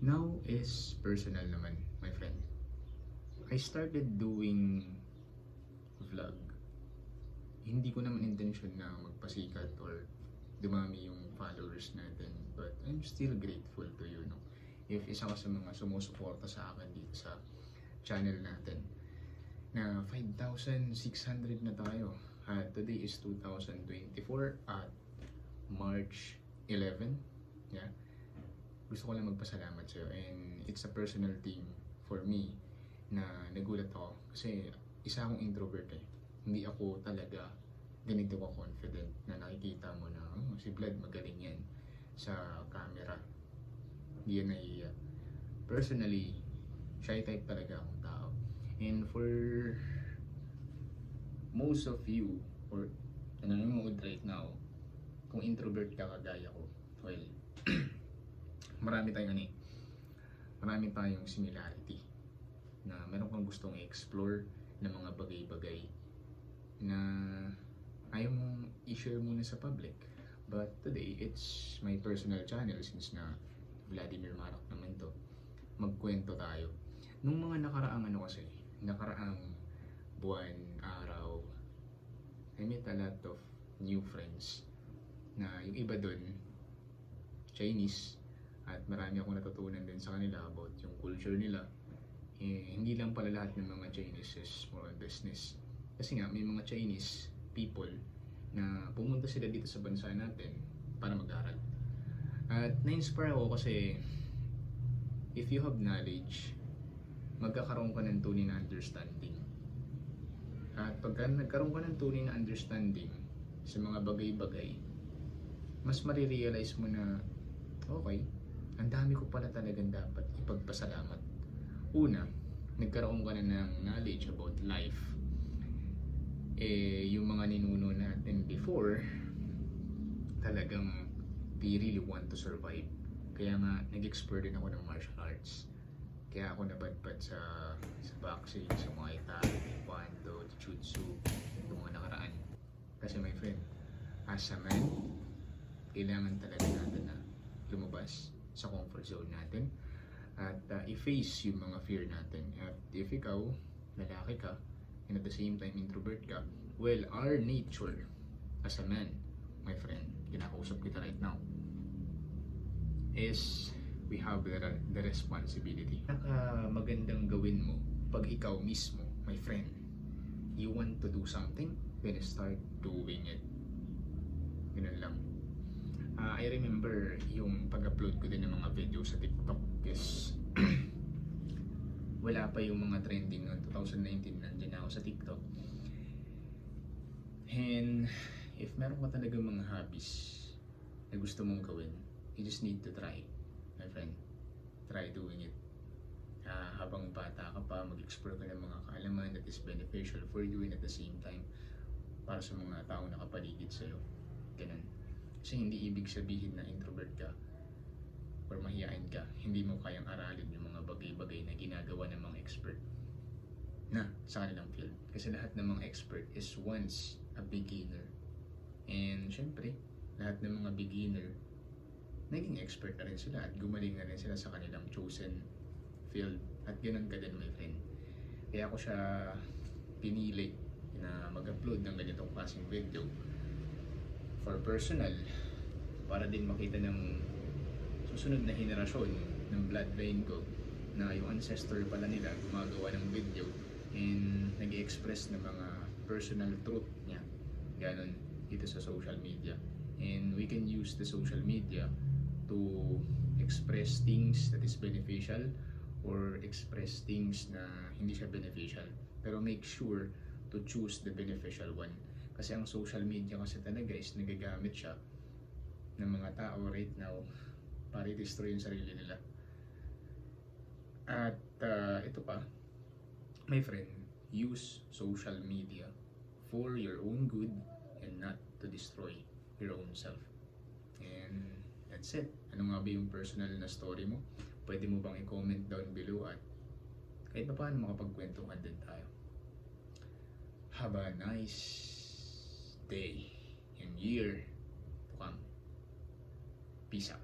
Now is personal naman, my friend. I started doing vlog. Hindi ko naman intention na magpasikat or dumami yung followers natin. But I'm still grateful to you, no? If isa ka sa mga sumusuporta sa akin dito sa channel natin na 5,600 na tayo. Today is 2024 at March 11. Yeah. Gusto ko lang magpasalamat sa'yo, and it's a personal thing for me na nagulat ako kasi isa akong introvert eh. Hindi ako talaga ganito ko confident na nakikita mo na si Vlad magaling yan sa camera. Hindi yan naiiya. Personally, shy type talaga akong tao. And for most of you or nanonood right now, kung introvert ka kagaya ko, well, marami tayong similarity na meron kang gustong i-explore ng mga bagay-bagay na ayaw mong i-share muna sa public. But today, it's my personal channel since na Vladimir Marak naman to. Magkwento tayo. Nung mga nakaraang buwan, araw, I met a lot of new friends na yung iba dun, Chinese, at marami akong natutunan din sa kanila about yung culture nila. Hindi lang pala lahat ng mga Chinese is more on business. Kasi nga, may mga Chinese people na pumunta sila dito sa bansa natin para mag-aral. At na-inspire ako kasi if you have knowledge, magkakaroon ka ng tunay na understanding. At pagka nagkaroon ka ng tunay na understanding sa mga bagay-bagay, mas marirealize mo na, okay, ang dami ko pala talagang dapat ipagpasalamat. Una, nagkaroon ka na ng knowledge about life. Yung mga ninuno natin before, talagang they really want to survive. Kaya nga, nag-explore din ako ng martial arts. Kaya ako napadpad sa boxing, sa Muay Thai, Taekwondo, Jiu-Jitsu, yung mga nakaraan. Kasi my friend, as a man, kailangan talaga natin na lumabas sa comfort zone natin at i-face yung mga fear natin. At if ikaw, lalaki ka, and at the same time introvert ka, well, our nature as a man, my friend, kinakausap kita right now, is we have the responsibility. Magandang gawin mo pag ikaw mismo, my friend, you want to do something, then start doing it. Ganun lang. I remember yung pag-upload ko din ng mga video sa TikTok is wala pa yung mga trending noong 2019, nandiyan na ako sa TikTok. And if meron ka talaga mga hobbies na gusto mong gawin, you just need to try, my friend. Try doing it. Habang bata ka pa, mag-explore ka ng mga kaalaman that is beneficial for you and at the same time para sa mga tao na kapaligid sa'yo. Ganun. Kasi hindi ibig sabihin na introvert ka or mahihain ka, hindi mo kayang aralin yung mga bagay-bagay na ginagawa ng mga expert na sa kanilang field. Kasi lahat ng mga expert is once a beginner. And syempre, lahat ng mga beginner, naging expert na rin sila at gumaling na rin sila sa kanilang chosen field. At ganun ka din, my friend. Kaya ako siya pinili na mag-upload ng ganitong klaseng video for personal, para din makita ng susunod na henerasyon ng bloodline ko na yung ancestor pala nila gumagawa ng video and nag-express ng mga personal truth niya ganon dito sa social media. And we can use the social media to express things that is beneficial or express things na hindi siya beneficial, pero make sure to choose the beneficial one. Kasi ang social media kasi talaga is nagagamit siya ng mga tao right now para i-destroy yung sarili nila. At ito pa, my friend, use social media for your own good and not to destroy your own self. And that's it. Ano nga ba yung personal na story mo? Pwede mo bang i-comment down below at kahit pa paano makapagkwentuhan din tayo. Have a nice day and year to come. Peace out.